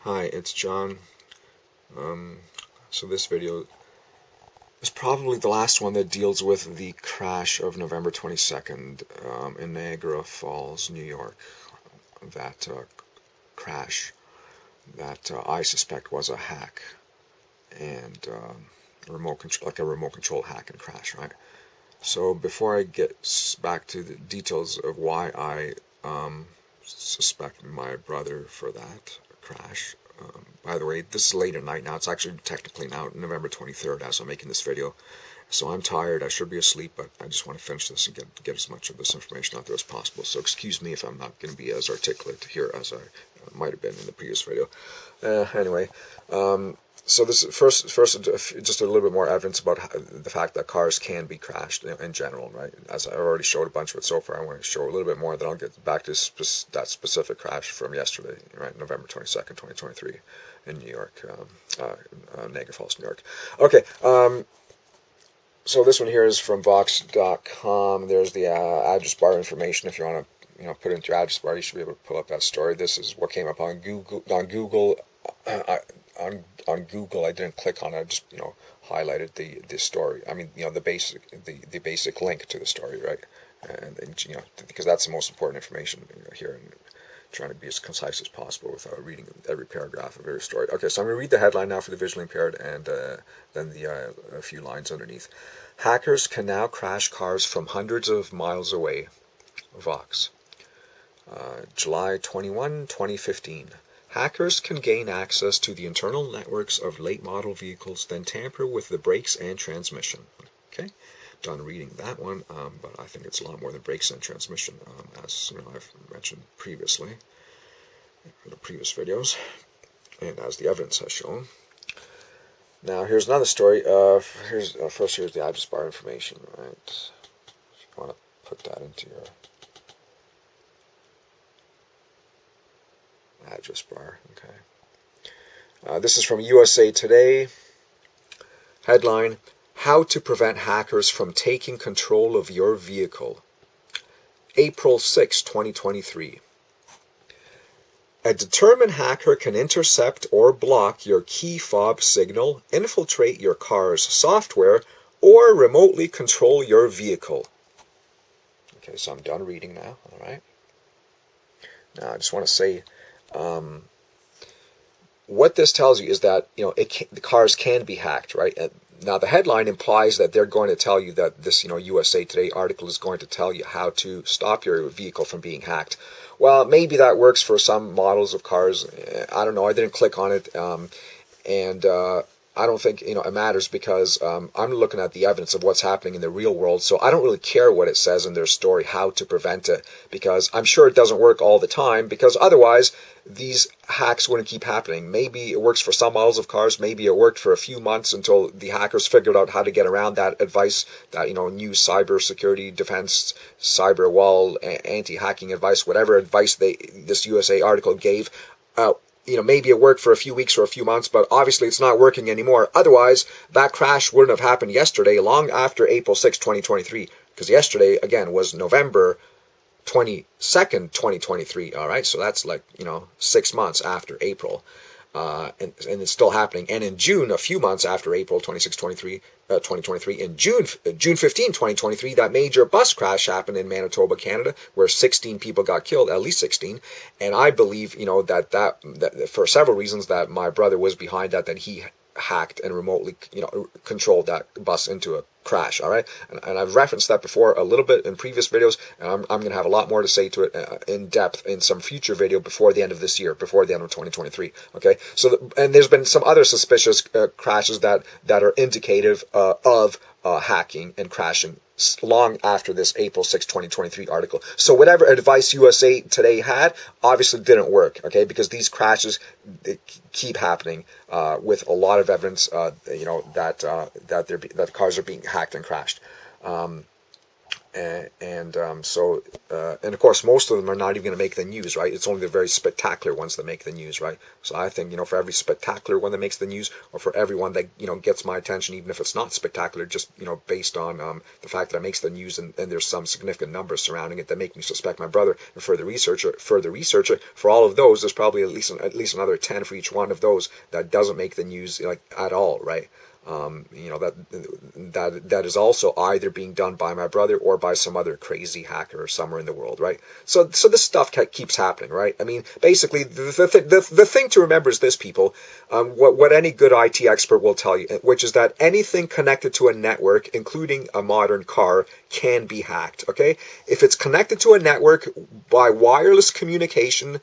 Hi, it's John. Um, so this video is probably the last one that deals with the crash of November 22nd in Niagara Falls, New York. That crash that I suspect was a hack and remote control, like a remote control hack and crash, right? So before I get back to the details of why I suspect my brother for that crash. By the way, this is late at night now. It's actually technically now November 23rd as I'm making this video. So I'm tired. I should be asleep, but I just want to finish this and get as much of this information out there as possible. So excuse me if I'm not going to be as articulate here as I might have been in the previous video. Anyway, so this is first just a little bit more evidence about the fact that cars can be crashed in general, right? As I already showed a bunch of it so far, I want to show a little bit more, then I'll get back to that specific crash from yesterday, right, November 22nd, 2023 in New York, Niagara Falls, New York. Okay, so this one here is from Vox.com. There's the address bar information. If you want to, put it into your address bar, you should be able to pull up that story. This is what came up on Google. On Google, I didn't click on it. I just highlighted the story. I mean, the basic link to the story, right? And because that's the most important information here. And trying to be as concise as possible without reading every paragraph of every story. Okay, so I'm going to read the headline now for the visually impaired, and then a few lines underneath. Hackers can now crash cars from hundreds of miles away. Vox. July 21, 2015. Hackers can gain access to the internal networks of late model vehicles, then tamper with the brakes and transmission. Okay, done reading that one, but I think it's a lot more than brakes and transmission, as I've mentioned previously in the previous videos, and as the evidence has shown. Now here's another story. Here's the address bar information. Right, if you want to put that into your address bar. Okay. This is from USA Today. Headline: How to prevent hackers from taking control of your vehicle. April 6, 2023. A determined hacker can intercept or block your key fob signal, infiltrate your car's software, or remotely control your vehicle. Okay, so I'm done reading now. All right. Now I just want to say, what this tells you is that the cars can be hacked, right? Now the headline implies that they're going to tell you that this USA Today article is going to tell you how to stop your vehicle from being hacked. Well, maybe that works for some models of cars. I don't know. I didn't click on it, and I don't think it matters because I'm looking at the evidence of what's happening in the real world. So I don't really care what it says in their story, how to prevent it, because I'm sure it doesn't work all the time, because otherwise these hacks wouldn't keep happening. Maybe it works for some models of cars. Maybe it worked for a few months until the hackers figured out how to get around that advice, that new cyber security defense, cyber wall, anti-hacking advice, whatever advice this USA article gave. Maybe it worked for a few weeks or a few months, but obviously it's not working anymore. Otherwise, that crash wouldn't have happened yesterday, long after April 6, 2023, because yesterday, again, was November 22nd, 2023. All right, so that's 6 months after April, and it's still happening. And in June, a few months after April 26, 2023, in June 15, 2023, that major bus crash happened in Manitoba, Canada, where 16 people got killed, at least 16. And I believe, that for several reasons that my brother was behind that he hacked and remotely, controlled that bus into a crash. All right, and I've referenced that before a little bit in previous videos, and I'm going to have a lot more to say to it in depth in some future video before the end of this year, before the end of 2023. Okay, so and there's been some other suspicious crashes that are indicative of hacking and crashing long after this April 6, 2023 article. So whatever advice USA Today had obviously didn't work, okay, because these crashes keep happening with a lot of evidence that cars are being hacked and crashed. And of course, most of them are not even going to make the news, right? It's only the very spectacular ones that make the news, right? So I think, for every spectacular one that makes the news, or for every one that, gets my attention, even if it's not spectacular, just, based on the fact that it makes the news, and there's some significant numbers surrounding it that make me suspect my brother and further research it, for all of those, there's probably at least another 10 for each one of those that doesn't make the news, like, at all, right? That is also either being done by my brother or by some other crazy hacker somewhere in the world, right? So this stuff keeps happening, right? I mean, basically, the thing to remember is this, people. What any good IT expert will tell you, which is that anything connected to a network, including a modern car, can be hacked. Okay, if it's connected to a network by wireless communication,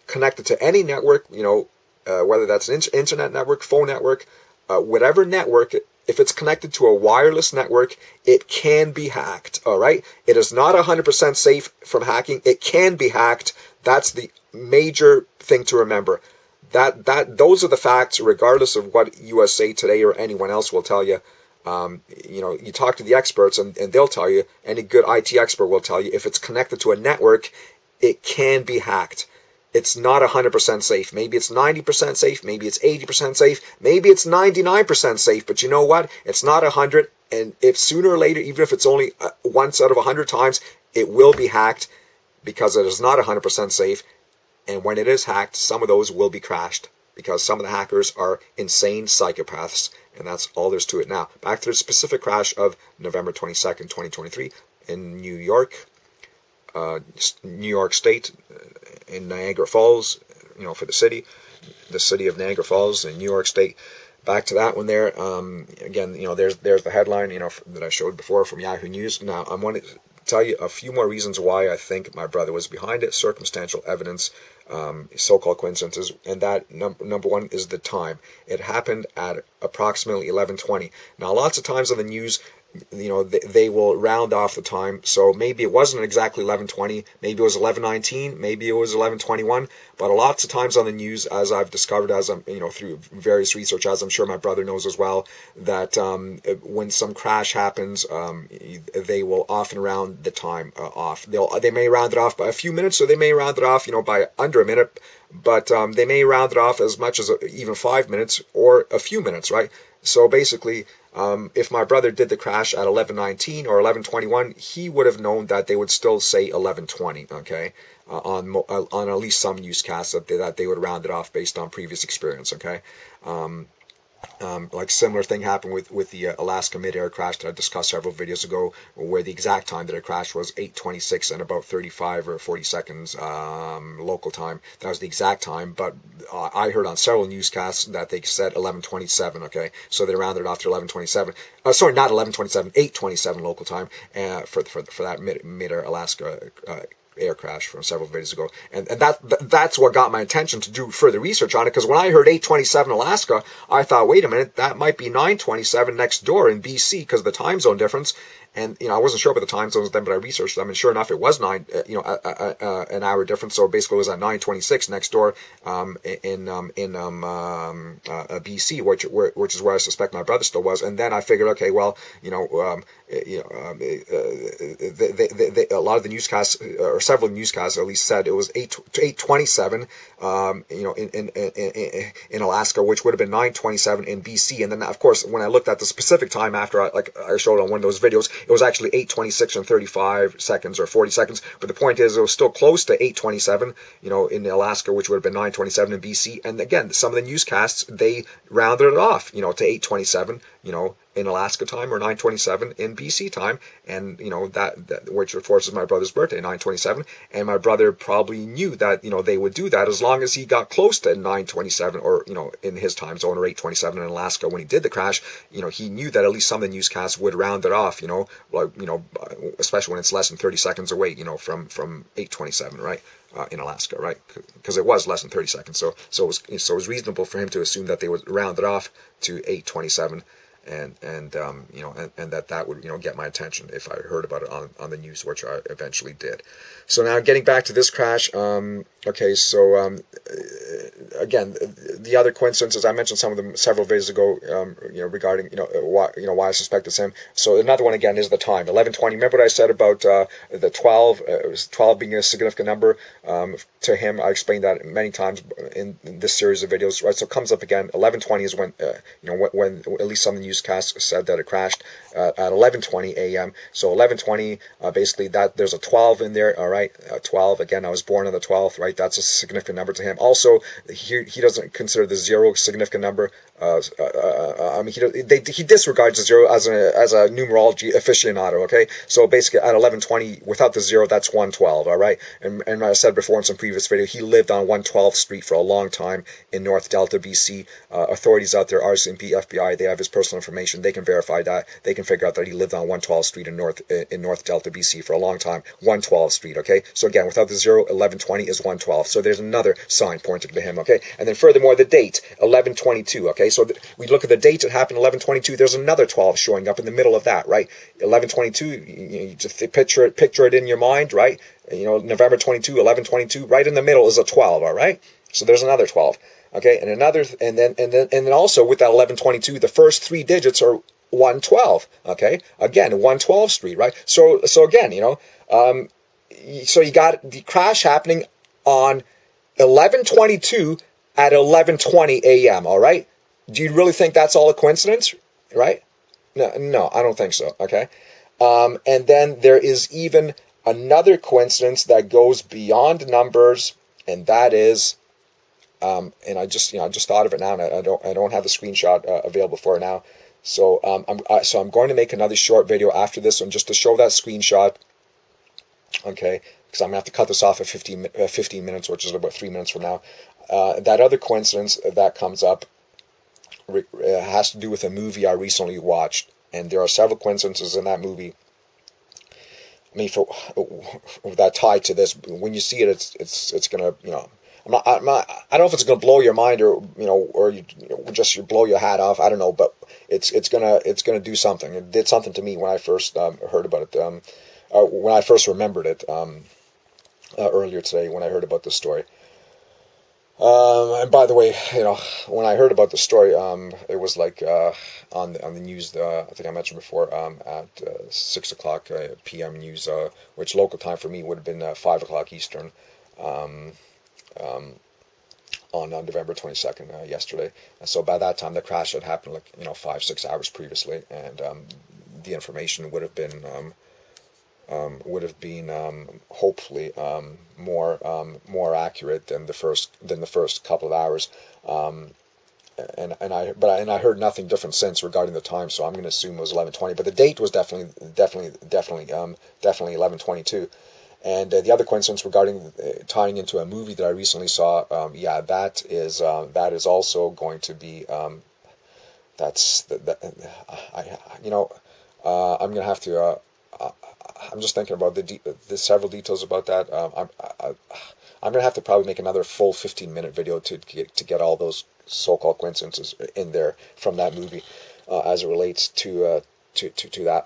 connected to any network, whether that's an internet network, phone network, whatever network, if it's connected to a wireless network, it can be hacked, all right? It is not 100% safe from hacking. It can be hacked. That's the major thing to remember. Those are the facts, regardless of what USA Today or anyone else will tell you. You talk to the experts, and they'll tell you, any good IT expert will tell you, if it's connected to a network, it can be hacked. It's not 100% safe. Maybe it's 90% safe. Maybe it's 80% safe. Maybe it's 99% safe. But you know what? It's not 100. And if sooner or later, even if it's only once out of 100 times, it will be hacked, because it is not 100% safe. And when it is hacked, some of those will be crashed, because some of the hackers are insane psychopaths. And that's all there's to it. Now, back to the specific crash of November 22nd, 2023 in New York. New York State, in Niagara Falls, for the city of Niagara Falls in New York State. Back to that one there. Again, there's the headline, that I showed before from Yahoo News. Now, I want to tell you a few more reasons why I think my brother was behind it. Circumstantial evidence, so-called coincidences, and that number one is the time. It happened at approximately 11:20. Now, lots of times on the news, they will round off the time, so maybe it wasn't exactly 11:20, maybe it was 11:19, maybe it was 11:21, but lots of times on the news, as I've discovered, as I'm through various research, as I'm sure my brother knows as well, that when some crash happens, they will often round the time off. They may round it off by a few minutes, or they may round it off by under a minute, but they may round it off as much as even 5 minutes or a few minutes, right? So basically, if my brother did the crash at 11:19 or 11:21, he would have known that they would still say 11:20, okay, on at least some newscasts, that they would round it off based on previous experience, okay. Like similar thing happened with the Alaska mid-air crash that I discussed several videos ago, where the exact time that it crashed was 8:26 and about 35 or 40 seconds local time. That was the exact time, but I heard on several newscasts that they said 11:27. Okay, so they rounded it off to 11:27. Sorry, not 11:27, 8:27 local time for that mid-air Alaska air crash from several videos ago, and that's what got my attention to do further research on it, because when I heard 8:27 Alaska, I thought, wait a minute, that might be 9:27 next door in BC, because of the time zone difference. And I wasn't sure about the time zones then, but I researched them, and sure enough, it was an hour difference. So basically, it was at 9:26 next door in BC, which is where I suspect my brother still was. And then I figured, okay, well, a lot of the newscasts, or several newscasts at least, said it was 8:27, in Alaska, which would have been 9:27 in BC. And then, of course, when I looked at the specific time after I showed on one of those videos, it was actually 8:26 and 35 seconds or 40 seconds. But the point is, it was still close to 8:27, in Alaska, which would have been 9:27 in BC. And again, some of the newscasts, they rounded it off, to 8:27, in Alaska time, or 9:27 in BC time, and that which of course is my brother's birthday, 9:27, and my brother probably knew that they would do that as long as he got close to 9:27, or in his time zone, or 8:27 in Alaska when he did the crash. He knew that at least some of the newscasts would round it off, especially when it's less than 30 seconds away, from 8:27, right? In Alaska, right? Because it was less than 30 seconds, so it was reasonable for him to assume that they would round it off to 8:27. And that would get my attention if I heard about it on the news, which I eventually did. So now, getting back to this crash, okay, so again, the other coincidences I mentioned some of them several videos ago. Regarding why I suspect it's him. So another one again is the time 11:20. Remember what I said about the 12? 12 being a significant number to him. I explained that many times in this series of videos. Right, so it comes up again. 11:20 is when when at least some newscasts said that it crashed at 11:20 a.m. So 11:20, basically that there's a 12 in there. All right, 12. Again, I was born on the 12th. Right, that's a significant number to him. Also, he doesn't consider the 0 a significant number. I mean, he disregards the 0 as a numerology aficionado. Okay, so basically at 11:20, without the 0, that's 112. All right, and I said before in some previous video, he lived on 112th Street for a long time in North Delta, BC. Authorities out there, RCMP, FBI, they have his personal information. They can verify that. They can figure out that he lived on 112th Street in North Delta, BC for a long time. 112th Street. Okay, so again, without the 0, 11:20 is 112. So there's another sign pointed to him. Okay, and then furthermore, the date 11:22. Okay, so we look at the date it happened 11:22. There's another 12 showing up in the middle of that. Right, 11:22. You just picture it in your mind. Right, November 22, 11:22. Right in the middle is a 12. All right, so there's another 12. Okay, and then also with that 11:22, the first 3 digits are 112. Okay, again 112th Street. Right, so again, so you got the crash happening on 11:22 at 11:20 a.m. All right, do you really think that's all a coincidence? Right? No, I don't think so. Okay, and then there is even another coincidence that goes beyond numbers, and that is. And I just thought of it now, and I don't have the screenshot available for it now. So I'm going to make another short video after this one just to show that screenshot. Okay, because I'm gonna have to cut this off at 15 minutes, which is about 3 minutes from now. That other coincidence that comes up has to do with a movie I recently watched, and there are several coincidences in that movie. I mean, for that tie to this, when you see it, it's gonna I don't know if it's going to blow your mind or just blow your hat off. I don't know, but it's gonna do something. It did something to me when I first heard about it. When I first remembered it earlier today when I heard about this story. And by the way, when I heard about the story, it was like on the news. I think I mentioned before at 6 o'clock p.m. news, which local time for me would have been 5 o'clock Eastern. On November 22nd, yesterday. And so by that time, the crash had happened 5-6 hours previously, and the information would have been hopefully more accurate than the first couple of hours. And I heard nothing different since regarding the time, so I'm going to assume it was 11:20. But the date was definitely 11:22. And the other coincidence regarding tying into a movie that I recently saw, that is also going to be I'm going to have to. I'm just thinking about the several details about that. I'm going to have to probably make another full 15-minute video to get all those so-called coincidences in there from that movie as it relates to that.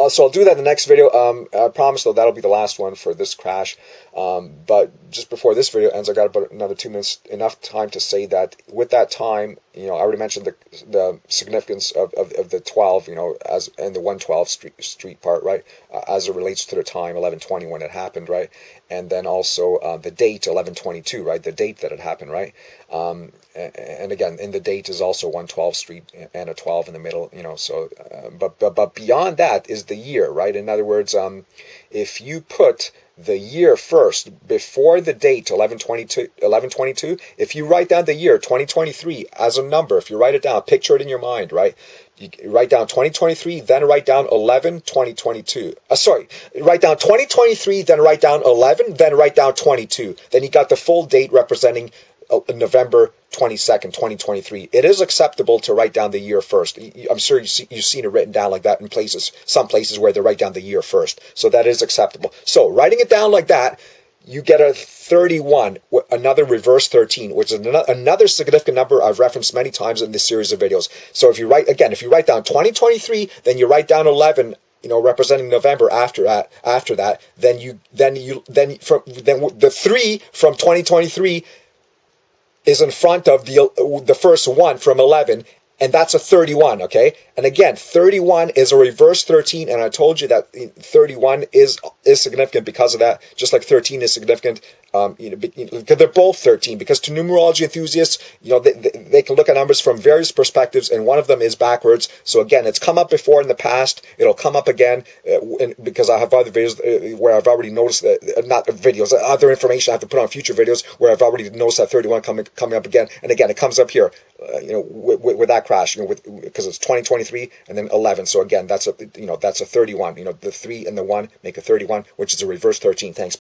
So I'll do that in the next video. I promise though that'll be the last one for this crash. But just before this video ends, I got about another 2 minutes, enough time to say that with that time, I already mentioned the significance of the 12, as and the 112th street part, right, as it relates to the time 11:20 when it happened, right, and then also the date 11:22, right, the date that it happened, right. And again, in the date is also 112th Street and a 12 in the middle, so, but beyond that is the year, right? In other words, if you put the year first before the date 11:22, if you write down the year 2023 as a number, if you write it down, picture it in your mind, right? You write down 2023, then write down 11/2022. Write down 2023, then write down 11, then write down 22. Then you got the full date representing November 22nd, 2023. It is acceptable to write down the year first. I'm sure you've seen it written down like that in some places where they write down the year first. So that is acceptable. So writing it down like that, you get a 31, another reverse 13, which is another significant number I've referenced many times in this series of videos. So if you write down 2023, then you write down 11, representing November after that, then the 3 from 2023 is in front of the first 1 from 11, and that's a 31, okay? And again, 31 is a reverse 13, and I told you that 31 is significant because of that, just like 13 is significant. Because they're both 13. Because to numerology enthusiasts, they can look at numbers from various perspectives, and one of them is backwards. So again, it's come up before in the past. It'll come up again because I have other videos where I've already noticed not videos, other information I have to put on future videos where I've already noticed that 31 coming up again. And again, it comes up here, with that crash, because it's 2023 and then 11. So again, that's a 31. The 3 and the 1 make a 31, which is a reverse 13. Thanks.